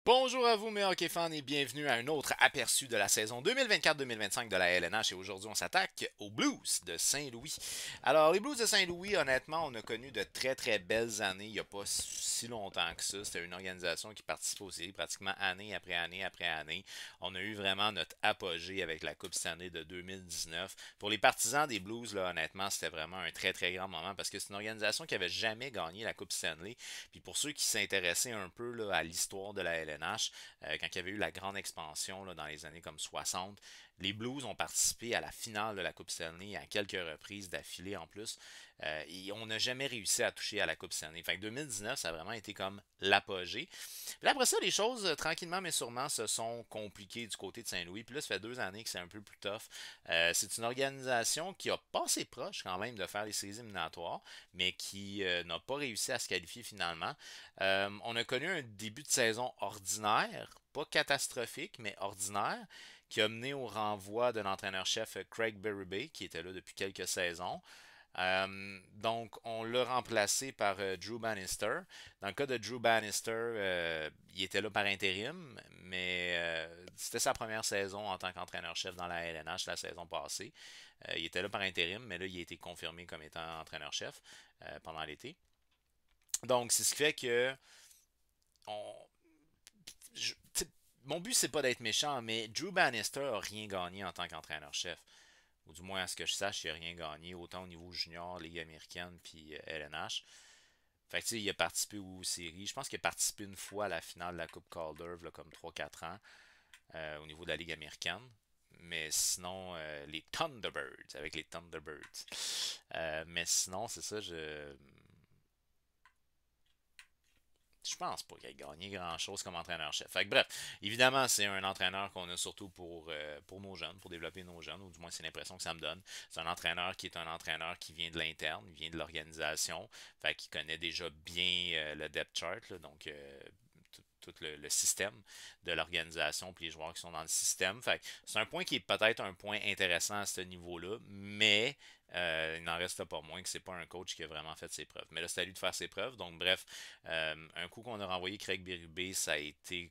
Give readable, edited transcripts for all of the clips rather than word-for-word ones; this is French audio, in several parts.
Bonjour à vous mes hockey fans et bienvenue à un autre aperçu de la saison 2024-2025 de la LNH et aujourd'hui on s'attaque aux Blues de Saint-Louis. Alors les Blues de Saint-Louis, honnêtement, on a connu de très belles années il n'y a pas si longtemps que ça. C'était une organisation qui participait aux séries pratiquement année après année après année. On a eu vraiment notre apogée avec la Coupe Stanley de 2019. Pour les partisans des Blues, là, honnêtement, c'était vraiment un très grand moment parce que c'est une organisation qui avait jamais gagné la Coupe Stanley. Puis pour ceux qui s'intéressaient un peu là, à l'histoire de la LNH, quand il y avait eu la grande expansion là, dans les années comme 60, les Blues ont participé à la finale de la Coupe Stanley à quelques reprises d'affilée en plus. Et on n'a jamais réussi à toucher à la Coupe Stanley. Fait que 2019, ça a vraiment été comme l'apogée. Puis après ça, les choses, tranquillement mais sûrement, se sont compliquées du côté de Saint-Louis. Puis là, ça fait 2 années que c'est un peu plus tough. C'est une organisation qui a passé proche quand même de faire les séries éliminatoires, mais qui n'a pas réussi à se qualifier finalement. On a connu un début de saison ordinaire, pas catastrophique, mais ordinaire, qui a mené au renvoi de l'entraîneur-chef Craig Berube, qui était là depuis quelques saisons. Donc, on l'a remplacé par Drew Bannister. Dans le cas de Drew Bannister, il était là par intérim, mais c'était sa première saison en tant qu'entraîneur-chef dans la LNH la saison passée. Il était là par intérim, mais là, il a été confirmé comme étant entraîneur-chef pendant l'été. Donc, c'est ce qui fait que on, je- mon but, c'est pas d'être méchant, mais Drew Bannister a rien gagné en tant qu'entraîneur-chef. Ou du moins, à ce que je sache, il n'a rien gagné, autant au niveau junior, Ligue américaine, puis LNH. Fait que, tu sais, il a participé aux séries. Je pense qu'il a participé une fois à la finale de la Coupe Calder, là, comme 3 4 ans, au niveau de la Ligue américaine. Mais sinon, les Thunderbirds, avec les Thunderbirds. Mais sinon, c'est ça, je pense pas qu'il ait gagné grand-chose comme entraîneur-chef. Fait que bref, évidemment, c'est un entraîneur qu'on a surtout pour nos jeunes, pour développer nos jeunes, ou du moins c'est l'impression que ça me donne. C'est un entraîneur qui est un entraîneur qui vient de l'interne, il vient de l'organisation, fait qu'il connaît déjà bien le depth chart, là, donc tout le système de l'organisation puis les joueurs qui sont dans le système. Fait c'est un point qui est peut-être un point intéressant à ce niveau-là, mais il n'en reste pas moins que c'est pas un coach qui a vraiment fait ses preuves. Mais là, c'est à lui de faire ses preuves. Donc, bref, un coup qu'on a renvoyé Craig Berube, ça a été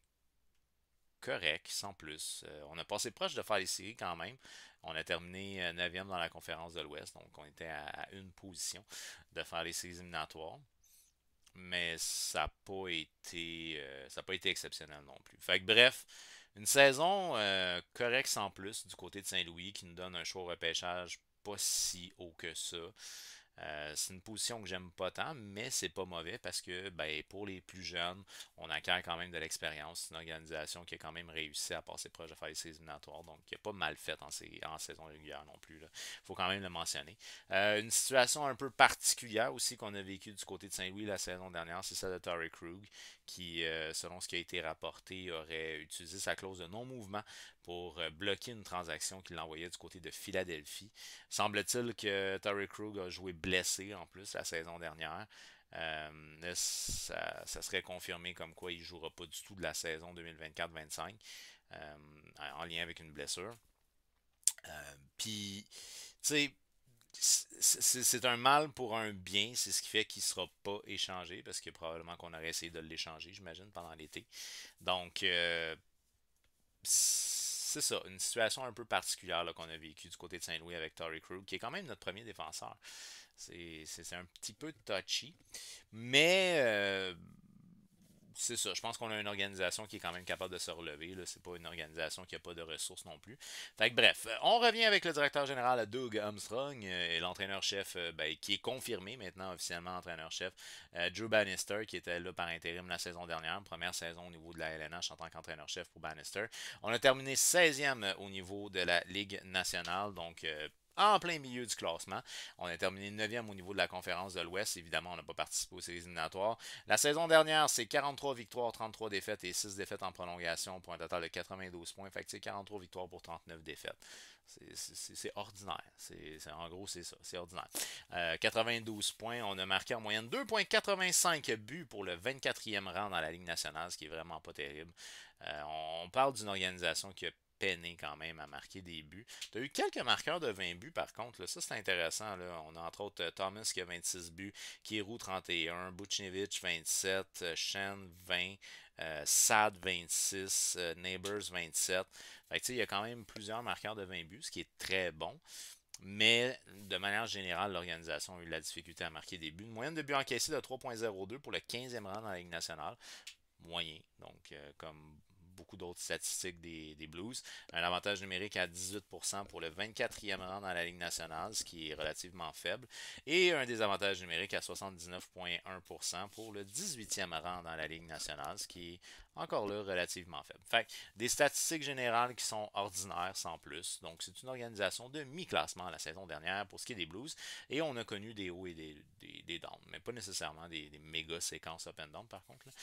correct, sans plus. On a passé proche de faire les séries quand même. On a terminé 9e dans la conférence de l'Ouest, donc on était à une position de faire les séries éliminatoires. Mais ça n'a pas été exceptionnel non plus. Fait que bref, une saison correcte sans plus du côté de Saint-Louis qui nous donne un choix au repêchage pas si haut que ça. C'est une position que j'aime pas tant, mais c'est pas mauvais parce que ben, pour les plus jeunes, on acquiert quand même de l'expérience. C'est une organisation qui a quand même réussi à passer proche de faire les séries éliminatoires, donc qui n'a pas mal fait en saison régulière non plus. Il faut quand même le mentionner. Une situation un peu particulière aussi qu'on a vécu du côté de Saint-Louis la saison dernière, c'est celle de Torrey Krug, qui, selon ce qui a été rapporté, aurait utilisé sa clause de non-mouvement pour bloquer une transaction qu'il envoyait du côté de Philadelphie. Semble-t-il que Torrey Krug a joué blessé en plus la saison dernière. Là, ça serait confirmé comme quoi il ne jouera pas du tout de la saison 2024-25 en lien avec une blessure. Puis, tu sais, c'est un mal pour un bien, c'est ce qui fait qu'il ne sera pas échangé, parce que probablement qu'on aurait essayé de l'échanger, j'imagine, pendant l'été. Donc, c'est ça, une situation un peu particulière qu'on a vécue du côté de Saint-Louis avec Torrey Krug, qui est quand même notre premier défenseur. C'est un petit peu touchy, mais c'est ça. Je pense qu'on a une organisation qui est quand même capable de se relever. C'est pas une organisation qui n'a pas de ressources non plus. Fait que bref, on revient avec le directeur général Doug Armstrong et l'entraîneur-chef ben, qui est confirmé maintenant officiellement entraîneur-chef, Drew Bannister, qui était là par intérim la saison dernière, première saison au niveau de la LNH en tant qu'entraîneur-chef pour Bannister. On a terminé 16e au niveau de la Ligue nationale, donc en plein milieu du classement. On a terminé 9e au niveau de la conférence de l'Ouest. Évidemment, on n'a pas participé aux séries éliminatoires. La saison dernière, c'est 43 victoires, 33 défaites et 6 défaites en prolongation pour un total de 92 points. Fait que c'est 43 victoires pour 39 défaites. C'est ordinaire. En gros, c'est ça. C'est ordinaire. 92 points. On a marqué en moyenne 2,85 buts pour le 24e rang dans la Ligue nationale, ce qui est vraiment pas terrible. On parle d'une organisation qui a peiné quand même à marquer des buts. Tu as eu quelques marqueurs de 20 buts par contre, là. Ça c'est intéressant. Là. On a entre autres Thomas qui a 26 buts, Kirou 31, Buchnevich 27, Shen 20, Sad 26, Neighbors 27. Fait que, il y a quand même plusieurs marqueurs de 20 buts, ce qui est très bon. Mais de manière générale, l'organisation a eu de la difficulté à marquer des buts. Une moyenne de buts encaissés de 3,02 pour le 15e rang dans la Ligue nationale. Moyen, donc comme beaucoup d'autres statistiques des Blues. Un avantage numérique à 18% pour le 24e rang dans la Ligue nationale, ce qui est relativement faible. Et un désavantage numérique à 79,1% pour le 18e rang dans la Ligue nationale, ce qui est encore là relativement faible. Fait que des statistiques générales qui sont ordinaires sans plus. Donc c'est une organisation de mi-classement la saison dernière pour ce qui est des Blues. Et on a connu des hauts et des downs, mais pas nécessairement des méga séquences up and down par contre. Là.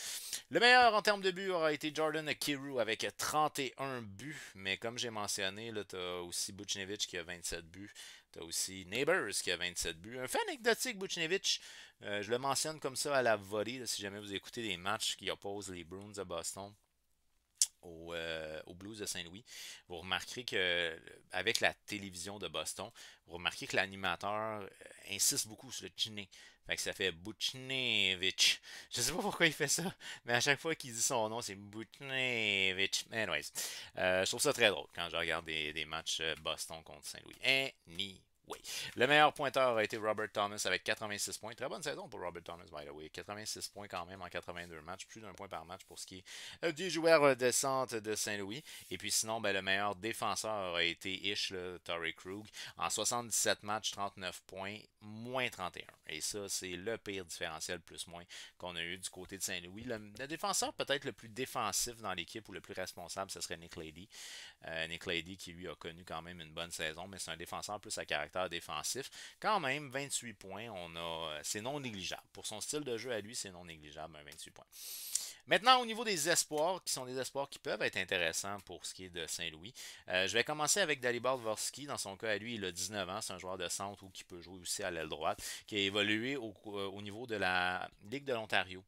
Le meilleur en termes de buts aura été Jordan Kyrou avec 31 buts. Mais comme j'ai mentionné, tu as aussi Buchnevich qui a 27 buts. Tu as aussi Neighbors qui a 27 buts. Un fait anecdotique, Buchnevich. Je le mentionne comme ça à la volée. Là, si jamais vous écoutez des matchs qui opposent les Bruins de Boston aux Blues de Saint-Louis, vous remarquerez que avec la télévision de Boston, vous remarquez que l'animateur insiste beaucoup sur le chiné. Fait que ça fait Buchnevich. Je sais pas pourquoi il fait ça, mais à chaque fois qu'il dit son nom, c'est Buchnevich. Anyways, je trouve ça très drôle quand je regarde des matchs Boston contre Saint-Louis. Anyway. Le meilleur pointeur a été Robert Thomas avec 86 points. Très bonne saison pour Robert Thomas, by the way. 86 points quand même en 82 matchs. Plus d'un point par match pour ce qui est des joueurs de centre de Saint-Louis. Et puis sinon, le meilleur défenseur a été Ish, Torrey Krug. En 77 matchs, 39 points, moins 31. Et ça, c'est le pire différentiel plus-moins qu'on a eu du côté de Saint-Louis. Le défenseur peut-être le plus défensif dans l'équipe ou le plus responsable, ce serait Nick Lady. Nick Lady qui lui a connu quand même une bonne saison, mais c'est un défenseur plus à caractère défensif. Quand même, 28 points, c'est non négligeable. Pour son style de jeu à lui, c'est non négligeable, 28 points. Maintenant, au niveau des espoirs, qui sont des espoirs qui peuvent être intéressants pour ce qui est de Saint-Louis, je vais commencer avec Dalibor Dvorsky. Dans son cas, à lui, il a 19 ans. C'est un joueur de centre ou qui peut jouer aussi à l'aile droite, qui a évolué au niveau de la Ligue de l'Ontario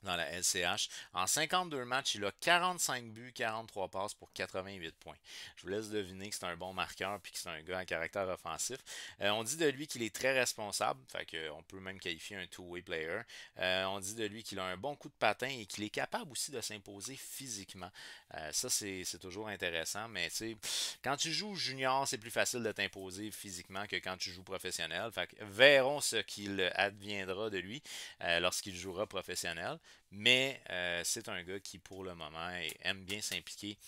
dans la LCH. En 52 matchs, il a 45 buts, 43 passes pour 88 points. Je vous laisse deviner que c'est un bon marqueur et que c'est un gars à caractère offensif. On dit de lui qu'il est très responsable, fait qu'on peut même qualifier un two-way player. On dit de lui qu'il a un bon coup de patin et qu'il est capable aussi de s'imposer physiquement. Ça, c'est toujours intéressant, mais tu sais, quand tu joues junior, c'est plus facile de t'imposer physiquement que quand tu joues professionnel. Fait que verrons ce qu'il adviendra de lui lorsqu'il jouera professionnel. Mais c'est un gars qui, pour le moment, aime bien s'impliquer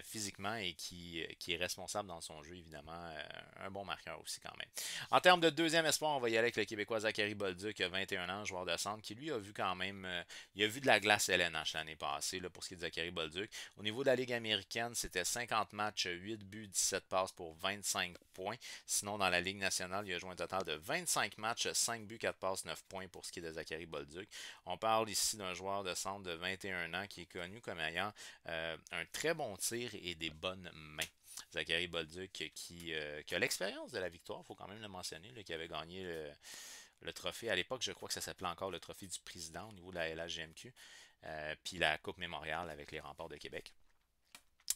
physiquement et qui est responsable dans son jeu, évidemment. Un bon marqueur aussi, quand même. En termes de deuxième espoir, on va y aller avec le Québécois Zachary Bolduc, qui a 21 ans, joueur de centre, qui lui a vu quand même. Il a vu de la glace LNH l'année passée, là, pour ce qui est de Zachary Bolduc. Au niveau de la Ligue américaine, c'était 50 matchs, 8 buts, 17 passes pour 25 points. Sinon, dans la Ligue nationale, il a joué un total de 25 matchs, 5 buts, 4 passes, 9 points pour ce qui est de Zachary Bolduc. On parle ici d'un joueur de centre de 21 ans qui est connu comme ayant un très bon tir et des bonnes mains. Zachary Bolduc qui a l'expérience de la victoire, il faut quand même le mentionner, là, qui avait gagné le trophée. À l'époque, je crois que ça s'appelait encore le trophée du président au niveau de la LHGMQ, puis la Coupe Mémoriale avec les Remparts de Québec.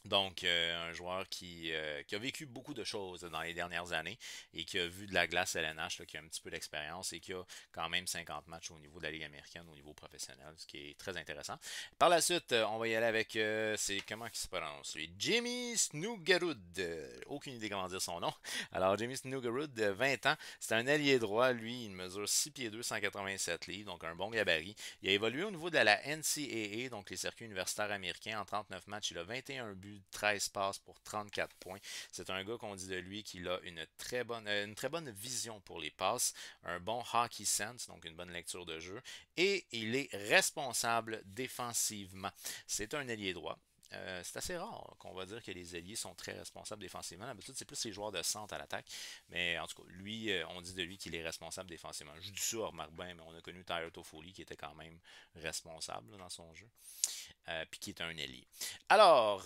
Donc, un joueur qui a vécu beaucoup de choses dans les dernières années et qui a vu de la glace LNH, là, qui a un petit peu d'expérience et qui a quand même 50 matchs au niveau de la Ligue américaine, au niveau professionnel, ce qui est très intéressant. Par la suite, on va y aller avec, c'est comment il se prononce lui? Jimmy Snuggerud. Aucune idée comment dire son nom. Alors, Jimmy Snuggerud, 20 ans, c'est un ailier droit. Lui, il mesure 6 pieds 2, 187 livres, donc un bon gabarit. Il a évolué au niveau de la NCAA, donc les circuits universitaires américains. En 39 matchs, il a 21 buts, 13 passes pour 34 points. C'est un gars qu'on dit de lui qu'il a une très bonne vision pour les passes, un bon hockey sense, donc une bonne lecture de jeu, et il est responsable défensivement. C'est un ailier droit. C'est assez rare qu'on va dire que les ailiers sont très responsables défensivement. D'habitude, c'est plus les joueurs de centre à l'attaque. Mais en tout cas, lui, on dit de lui qu'il est responsable défensivement. Je dis ça, remarque bien, mais on a connu Tyler Toffoli qui était quand même responsable là, dans son jeu. Puis qui est un ailier. Alors,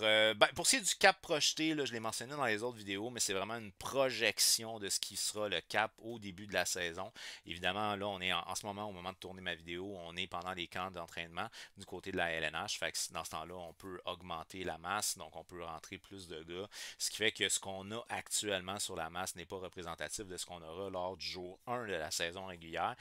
pour ce qui est du cap projeté, là, je l'ai mentionné dans les autres vidéos, mais c'est vraiment une projection de ce qui sera le cap au début de la saison. Évidemment, là, on est en ce moment, au moment de tourner ma vidéo, on est pendant les camps d'entraînement du côté de la LNH. Fait que dans ce temps-là, on peut augmenter augmenter la masse, donc on peut rentrer plus de gars, ce qui fait que ce qu'on a actuellement sur la masse n'est pas représentatif de ce qu'on aura lors du jour 1 de la saison régulière.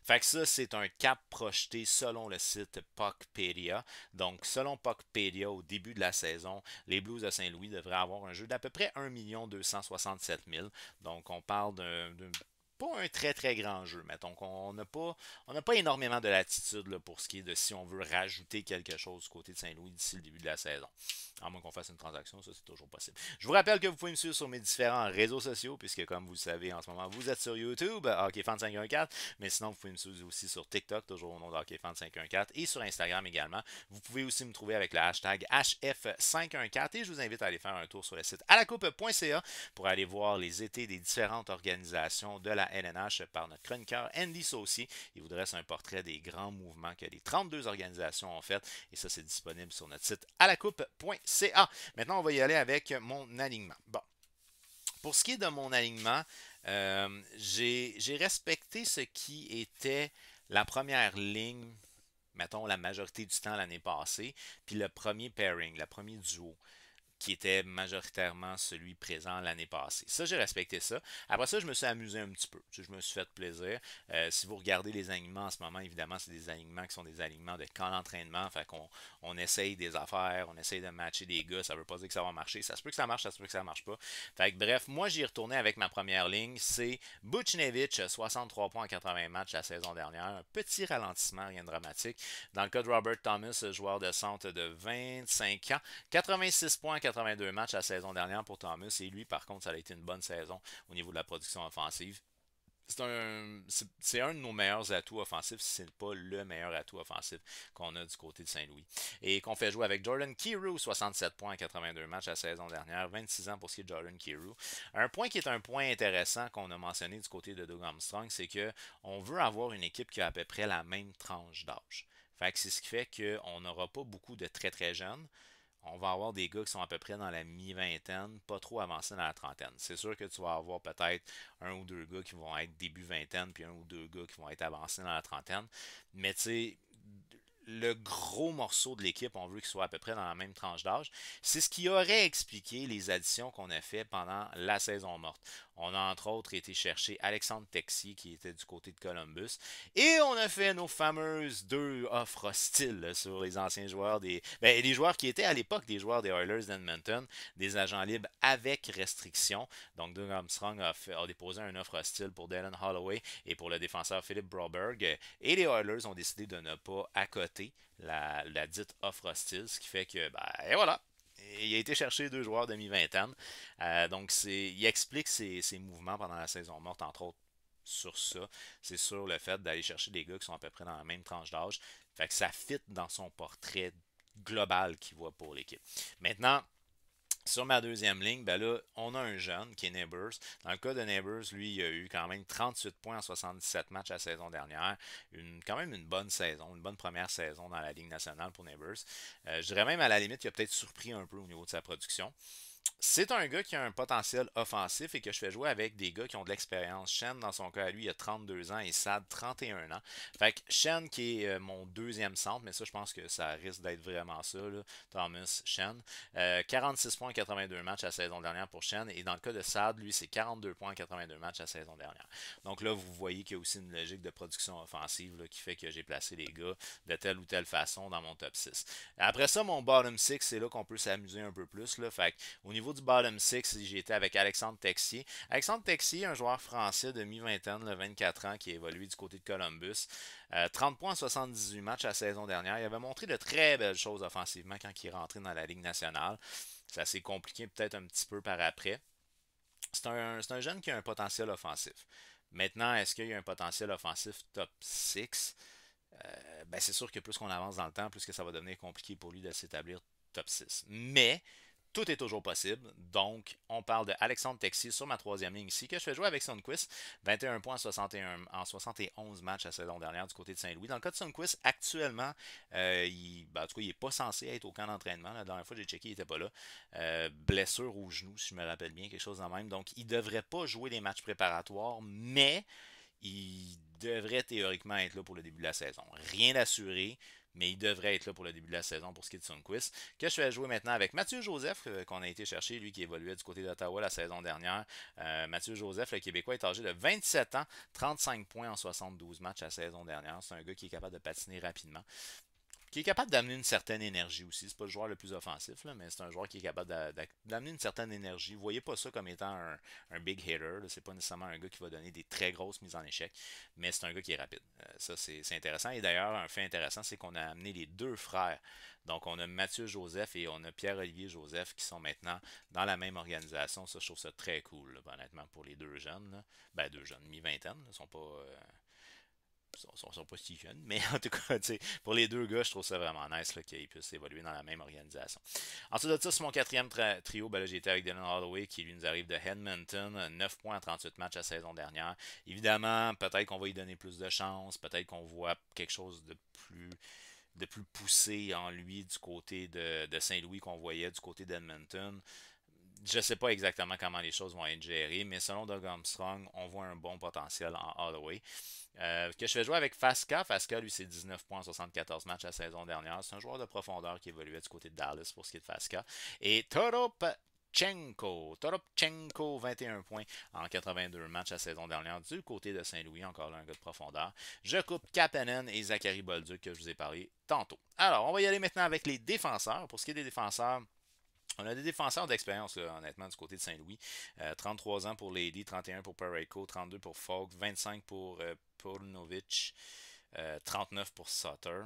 Fait que ça, c'est un cap projeté selon le site Puckpedia. Donc, selon Puckpedia, au début de la saison, les Blues de Saint-Louis devraient avoir un jeu d'à peu près 1 267 000. Donc, on parle d'un pas un très très grand jeu, mettons qu'on n'a pas énormément de latitude là, pour ce qui est de si on veut rajouter quelque chose du côté de Saint-Louis d'ici le début de la saison. À moins qu'on fasse une transaction, ça c'est toujours possible. Je vous rappelle que vous pouvez me suivre sur mes différents réseaux sociaux, puisque comme vous le savez en ce moment, vous êtes sur YouTube, HockeyFan514, mais sinon vous pouvez me suivre aussi sur TikTok, toujours au nom de HockeyFan514, et sur Instagram également. Vous pouvez aussi me trouver avec le hashtag HF514, et je vous invite à aller faire un tour sur le site alacoupe.ca pour aller voir les étés des différentes organisations de la LNH par notre chroniqueur Andy Saucier. Il vous dresse un portrait des grands mouvements que les 32 organisations ont fait, et ça c'est disponible sur notre site alacoupe.ca. Maintenant on va y aller avec mon alignement. Bon, pour ce qui est de mon alignement, j'ai respecté ce qui était la première ligne, mettons la majorité du temps l'année passée, puis le premier pairing, le premier duo qui était majoritairement celui présent l'année passée. Ça, j'ai respecté ça. Après ça, je me suis amusé un petit peu. Je me suis fait plaisir. Si vous regardez les alignements en ce moment, évidemment, c'est des alignements qui sont des alignements de camp d'entraînement. Fait qu'on essaye des affaires, on essaye de matcher des gars. Ça veut pas dire que ça va marcher. Ça se peut que ça marche, ça se peut que ça marche pas. Fait que bref, moi, j'y retourné avec ma première ligne. C'est Buchnevich, 63 points en 80 matchs la saison dernière. Un petit ralentissement, rien de dramatique. Dans le cas de Robert Thomas, joueur de centre de 25 ans, 86 points en 82 matchs la saison dernière pour Thomas. Et lui, par contre, ça a été une bonne saison au niveau de la production offensive. C'est un de nos meilleurs atouts offensifs, si ce n'est pas le meilleur atout offensif qu'on a du côté de Saint-Louis. Et qu'on fait jouer avec Jordan Kyrou, 67 points en 82 matchs la saison dernière, 26 ans pour ce qui est de Jordan Kyrou. Un point qui est un point intéressant qu'on a mentionné du côté de Doug Armstrong, c'est qu'on veut avoir une équipe qui a à peu près la même tranche d'âge. Fait que c'est ce qui fait qu'on n'aura pas beaucoup de très très jeunes. On va avoir des gars qui sont à peu près dans la mi-vingtaine, pas trop avancés dans la trentaine. C'est sûr que tu vas avoir peut-être un ou deux gars qui vont être début vingtaine, puis un ou deux gars qui vont être avancés dans la trentaine. Mais tu sais, le gros morceau de l'équipe, on veut qu'il soit à peu près dans la même tranche d'âge. C'est ce qui aurait expliqué les additions qu'on a fait pendant la saison morte. On a entre autres été chercher Alexandre Texier qui était du côté de Columbus. Et on a fait nos fameuses 2 offres hostiles sur les anciens joueurs les joueurs qui étaient à l'époque des joueurs des Oilers d'Edmonton, des agents libres avec restriction. Donc Doug Armstrong a déposé une offre hostile pour Dylan Holloway et pour le défenseur Philippe Broberg. Et les Oilers ont décidé de ne pas accoter la dite offre hostile, ce qui fait que, et voilà, il a été chercher 2 joueurs de mi-vingtaine. Donc, il explique ses mouvements pendant la saison morte, entre autres, sur ça. C'est sur le fait d'aller chercher des gars qui sont à peu près dans la même tranche d'âge. Fait que ça fit dans son portrait global qu'il voit pour l'équipe. Maintenant, sur ma deuxième ligne, ben là, on a un jeune qui est Neighbors. Dans le cas de Neighbors, lui, il a eu quand même 38 points en 77 matchs la saison dernière. Quand même une bonne saison, une bonne première saison dans la Ligue nationale pour Neighbors. Je dirais même à la limite qu'il a peut-être surpris un peu au niveau de sa production. C'est un gars qui a un potentiel offensif et que je fais jouer avec des gars qui ont de l'expérience. Shen, dans son cas, lui, il a 32 ans et Sad, 31 ans. Fait que Shen, qui est mon deuxième centre, mais ça, je pense que ça risque d'être vraiment ça, là, Thomas Shen. 46 points en 82 matchs la saison dernière pour Shen. Et dans le cas de Sad, lui, c'est 42 points en 82 matchs la saison dernière. Donc là, vous voyez qu'il y a aussi une logique de production offensive là, qui fait que j'ai placé les gars de telle ou telle façon dans mon top 6. Après ça, mon bottom 6, c'est là qu'on peut s'amuser un peu plus. Là. Fait que, au niveau du bottom 6, j'ai été avec Alexandre Texier. Alexandre Texier, un joueur français de mi-vingtaine, 24 ans, qui a évolué du côté de Columbus. 30 points en 78 matchs la saison dernière. Il avait montré de très belles choses offensivement quand il est rentré dans la Ligue nationale. Ça s'est compliqué peut-être un petit peu par après. C'est un jeune qui a un potentiel offensif. Maintenant, est-ce qu'il y a un potentiel offensif top 6? C'est sûr que plus qu'on avance dans le temps, plus que ça va devenir compliqué pour lui de s'établir top 6. Mais tout est toujours possible. Donc, on parle de Alexandre Texier sur ma troisième ligne ici, que je fais jouer avec Sundqvist. 21 points en 71 matchs la saison dernière du côté de Saint-Louis. Dans le cas de Sundqvist, actuellement, il n'est pas censé être au camp d'entraînement. La dernière fois que j'ai checké, il n'était pas là. Blessure au genou, si je me rappelle bien, quelque chose de même. Donc, il ne devrait pas jouer les matchs préparatoires, mais il devrait théoriquement être là pour le début de la saison. Rien d'assuré, mais il devrait être là pour le début de la saison pour ce qui est de Sundqvist. Que je vais jouer maintenant avec Mathieu Joseph, qu'on a été chercher, lui qui évoluait du côté d'Ottawa la saison dernière. Mathieu Joseph, le Québécois, est âgé de 27 ans, 35 points en 72 matchs la saison dernière. C'est un gars qui est capable de patiner rapidement, qui est capable d'amener une certaine énergie aussi. C'est pas le joueur le plus offensif, là, mais c'est un joueur qui est capable d'amener une certaine énergie. Vous voyez pas ça comme étant un big hitter. C'est pas nécessairement un gars qui va donner des très grosses mises en échec, mais c'est un gars qui est rapide. Ça, c'est intéressant. Et d'ailleurs, un fait intéressant, c'est qu'on a amené les deux frères. Donc, on a Mathieu Joseph et on a Pierre-Olivier Joseph qui sont maintenant dans la même organisation. Ça, je trouve ça très cool, là, honnêtement, pour les deux jeunes. Là. Ben, deux jeunes, mi-vingtaine. Ils sont pas. Sont pas si jeunes, mais en tout cas, pour les deux gars, je trouve ça vraiment nice qu'ils puissent évoluer dans la même organisation. Ensuite de ça, c'est mon quatrième trio. Ben là, j'ai été avec Dylan Holloway qui lui nous arrive de Edmonton, 9 points en 38 matchs la saison dernière. Évidemment, peut-être qu'on va lui donner plus de chance, peut-être qu'on voit quelque chose de plus poussé en lui du côté de Saint-Louis qu'on voyait du côté d'Edmonton. Je ne sais pas exactement comment les choses vont être gérées, mais selon Doug Armstrong, on voit un bon potentiel en Holloway. Que je vais jouer avec Fasca. Fasca, lui, c'est 19 points en 74 matchs la saison dernière. C'est un joueur de profondeur qui évoluait du côté de Dallas pour ce qui est de Fasca. Et Toropchenko, 21 points en 82 matchs la saison dernière du côté de Saint-Louis, encore là un gars de profondeur. Je coupe Kapanen et Zachary Bolduc que je vous ai parlé tantôt. Alors, on va y aller maintenant avec les défenseurs. Pour ce qui est des défenseurs, on a des défenseurs d'expérience, honnêtement, du côté de Saint-Louis. 33 ans pour Lady, 31 pour Parayko, 32 pour Falk, 25 pour Paunovic, 39 pour Sutter.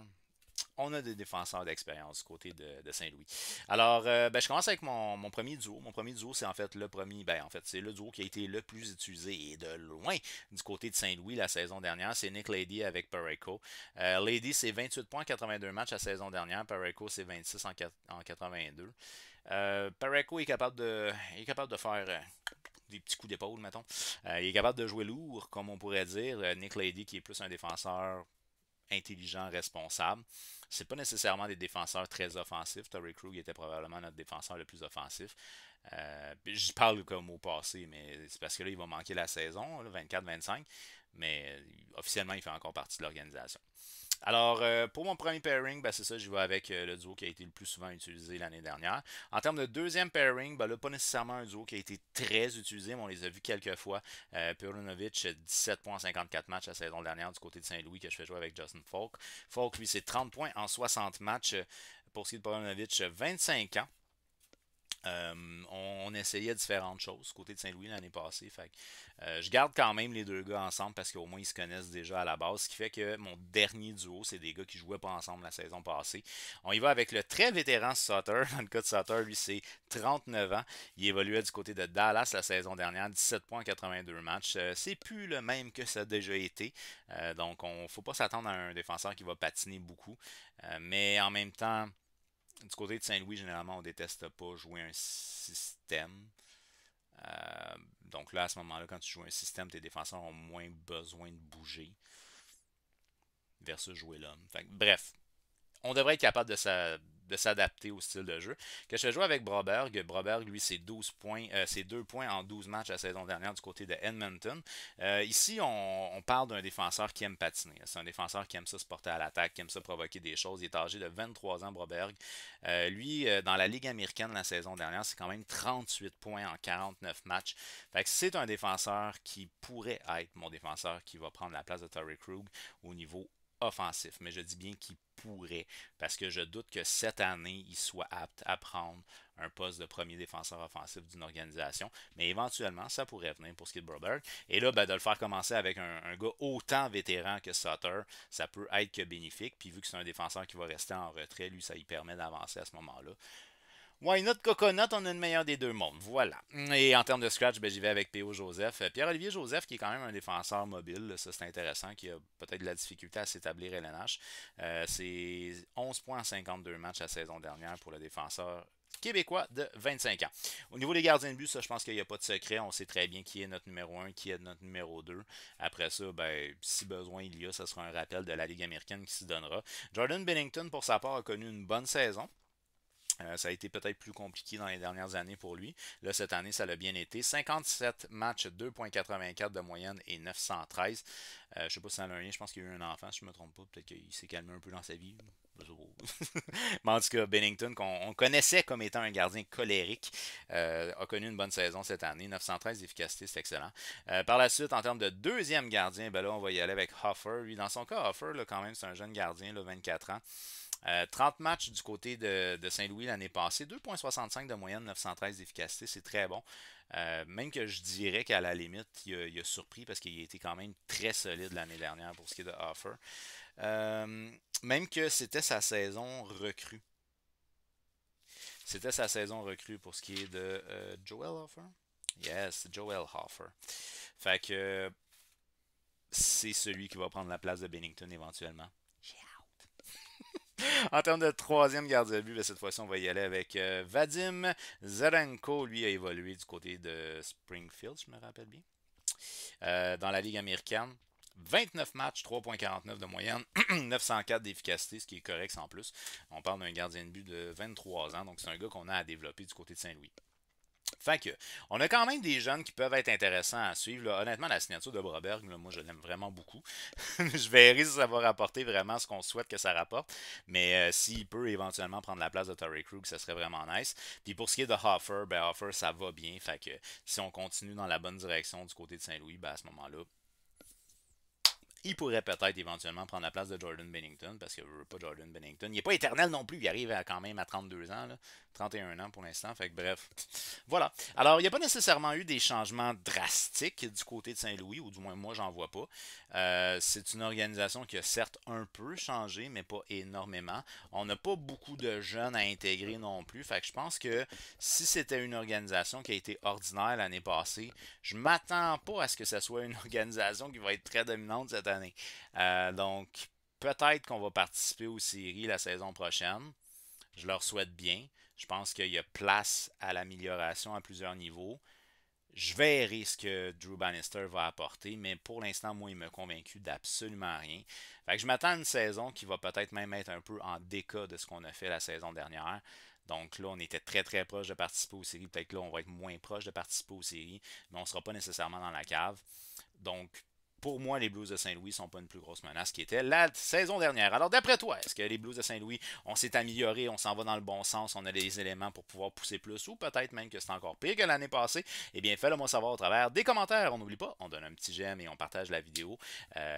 On a des défenseurs d'expérience du côté de Saint-Louis. Alors, je commence avec mon premier duo. Mon premier duo, c'est en fait le premier. Ben, en fait, c'est le duo qui a été le plus utilisé et de loin du côté de Saint-Louis la saison dernière. C'est Nick Lady avec Parayko. Lady, c'est 28 points en 82 matchs la saison dernière. Parayko, c'est 26 en 82. Parayko est capable de faire des petits coups d'épaule, mettons. Il est capable de jouer lourd, comme on pourrait dire. Nick Lady, qui est plus un défenseur intelligent, responsable. C'est pas nécessairement des défenseurs très offensifs. Torrey Krug était probablement notre défenseur le plus offensif. Je parle comme au passé, mais c'est parce que là, il va manquer la saison, 24-25. Mais officiellement, il fait encore partie de l'organisation. Alors, pour mon premier pairing, ben, c'est ça, je vais avec le duo qui a été le plus souvent utilisé l'année dernière. En termes de deuxième pairing, ben, là, pas nécessairement un duo qui a été très utilisé, mais on les a vus quelques fois. Perunovic, 17 points en 54 matchs la saison dernière du côté de Saint-Louis que je fais jouer avec Justin Falk. Falk, lui, c'est 30 points en 60 matchs. Pour ce qui est de Perunovic, 25 ans. On essayait différentes choses côté de Saint-Louis l'année passée. Fait que, je garde quand même les deux gars ensemble parce qu'au moins ils se connaissent déjà à la base. Ce qui fait que mon dernier duo, c'est des gars qui jouaient pas ensemble la saison passée. On y va avec le très vétéran Sutter. Dans le cas de Sutter, lui c'est 39 ans. Il évoluait du côté de Dallas la saison dernière, 17 points en 82 matchs. C'est plus le même que ça a déjà été. Donc on ne faut pas s'attendre à un défenseur qui va patiner beaucoup. Mais en même temps, du côté de Saint-Louis, généralement, on déteste pas jouer un système. Donc là, à ce moment-là, quand tu joues un système, tes défenseurs ont moins besoin de bouger versus jouer l'homme. Bref, on devrait être capable de s'adapter au style de jeu. Que je joue avec Broberg. Broberg, lui, c'est 12 points, c'est 2 points en 12 matchs la saison dernière du côté de Edmonton. Ici, on parle d'un défenseur qui aime patiner. C'est un défenseur qui aime ça se porter à l'attaque, qui aime ça provoquer des choses. Il est âgé de 23 ans, Broberg. Lui, dans la Ligue américaine la saison dernière, c'est quand même 38 points en 49 matchs. Fait que c'est un défenseur qui pourrait être mon défenseur qui va prendre la place de Torrey Krug au niveau offensif, mais je dis bien qu'il pourrait, parce que je doute que cette année, il soit apte à prendre un poste de premier défenseur offensif d'une organisation, mais éventuellement, ça pourrait venir pour ce qui est de Broberg. Et là, ben, de le faire commencer avec un gars autant vétéran que Sutter, ça peut être que bénéfique, puis vu que c'est un défenseur qui va rester en retrait, lui, ça lui permet d'avancer à ce moment-là. Why not Coconut, on a le meilleur des deux mondes. Voilà. Et en termes de scratch, ben, j'y vais avec P.O. Joseph. Pierre-Olivier Joseph, qui est quand même un défenseur mobile, ça c'est intéressant, qui a peut-être de la difficulté à s'établir LNH. C'est 11 points en 52 matchs la saison dernière pour le défenseur québécois de 25 ans. Au niveau des gardiens de but, ça, je pense qu'il n'y a pas de secret. On sait très bien qui est notre numéro 1, qui est notre numéro 2. Après ça, ben, si besoin il y a, ça sera un rappel de la Ligue américaine qui s'y donnera. Jordan Bennington, pour sa part, a connu une bonne saison. Ça a été peut-être plus compliqué dans les dernières années pour lui. Là, cette année, ça l'a bien été. 57 matchs, 2,84 de moyenne et 913. Je ne sais pas si ça a un lien, je pense qu'il y a eu un enfant, si je ne me trompe pas. Peut-être qu'il s'est calmé un peu dans sa vie. Mais en tout cas, Bennington, qu'on connaissait comme étant un gardien colérique, a connu une bonne saison cette année. 913 d'efficacité, c'est excellent. Par la suite, en termes de deuxième gardien, ben là, on va y aller avec Hoffer. Lui, dans son cas, Hoffer, là, quand même, c'est un jeune gardien, là, 24 ans. 30 matchs du côté de Saint-Louis l'année passée, 2,65 de moyenne, 913 d'efficacité, c'est très bon. Même que je dirais qu'à la limite, il a surpris parce qu'il a été quand même très solide l'année dernière pour ce qui est de Offer. Même que c'était sa saison recrue. C'était sa saison recrue pour ce qui est de Joel Hoffer. Yes, Joel Hoffer. Fait que c'est celui qui va prendre la place de Bennington éventuellement. En termes de troisième gardien de but, ben, cette fois-ci, on va y aller avec Vadim Zarenko. Lui a évolué du côté de Springfield, je me rappelle bien. Dans la Ligue américaine. 29 matchs, 3,49 de moyenne, 904 d'efficacité, ce qui est correct en plus. On parle d'un gardien de but de 23 ans, donc c'est un gars qu'on a à développer du côté de Saint-Louis. Fait que, on a quand même des jeunes qui peuvent être intéressants à suivre. Là. Honnêtement, la signature de Broberg, là, moi, je l'aime vraiment beaucoup. Je verrai si ça va rapporter vraiment ce qu'on souhaite que ça rapporte. Mais s'il peut éventuellement prendre la place de Torrey Krug, ça serait vraiment nice. Puis pour ce qui est de Hoffer, ben Hoffer, ça va bien. Fait que si on continue dans la bonne direction du côté de Saint-Louis, ben à ce moment-là, il pourrait peut-être éventuellement prendre la place de Jordan Bennington, parce que je veux pas Jordan Bennington. Il n'est pas éternel non plus, il arrive quand même à 32 ans, là, 31 ans pour l'instant, fait que bref. Voilà. Alors, il n'y a pas nécessairement eu des changements drastiques du côté de Saint-Louis, ou du moins moi, j'en vois pas. C'est une organisation qui a certes un peu changé, mais pas énormément. On n'a pas beaucoup de jeunes à intégrer non plus, fait que je pense que si c'était une organisation qui a été ordinaire l'année passée, je m'attends pas à ce que ce soit une organisation qui va être très dominante cette année. Donc, peut-être qu'on va participer aux séries la saison prochaine. Je leur souhaite bien. Je pense qu'il y a place à l'amélioration à plusieurs niveaux. Je verrai ce que Drew Bannister va apporter, mais pour l'instant, moi, il m'a convaincu d'absolument rien. Fait que je m'attends à une saison qui va peut-être même être un peu en déca de ce qu'on a fait la saison dernière. Donc là, on était très très proche de participer aux séries. Peut-être que là, on va être moins proche de participer aux séries, mais on ne sera pas nécessairement dans la cave. Donc, pour moi, les Blues de Saint-Louis ne sont pas une plus grosse menace qui était la saison dernière. Alors, d'après toi, est-ce que les Blues de Saint-Louis, on s'est amélioré, on s'en va dans le bon sens, on a les éléments pour pouvoir pousser plus, ou peut-être même que c'est encore pire que l'année passée? Eh bien, fais-le moi savoir au travers des commentaires. On n'oublie pas, on donne un petit j'aime et on partage la vidéo.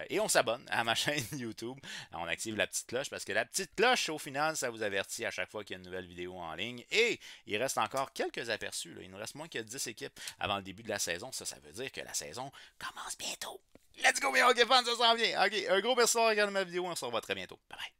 Et on s'abonne à ma chaîne YouTube. On active la petite cloche parce que la petite cloche, au final, ça vous avertit à chaque fois qu'il y a une nouvelle vidéo en ligne. Et il reste encore quelques aperçus. Là. Il nous reste moins que 10 équipes avant le début de la saison. Ça veut dire que la saison commence bientôt. Let's go, mes hockey fans, ça s'en vient. Ok, un gros merci d'avoir regardé ma vidéo. On se revoit très bientôt. Bye bye.